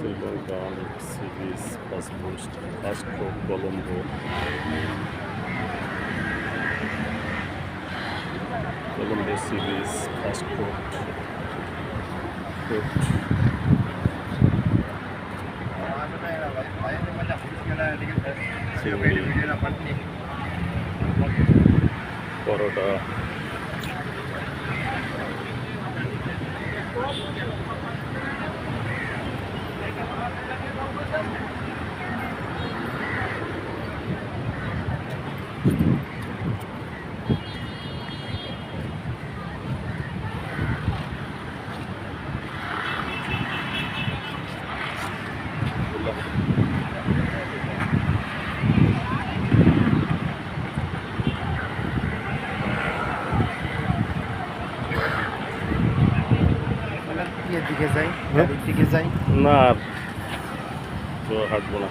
Senegal, Civis, Passport, Colombo, Colombo Civis, Passport, চিংড়ি, পরোটা, দিকে যাই, দিকে যাই না তো হাঁটবো না।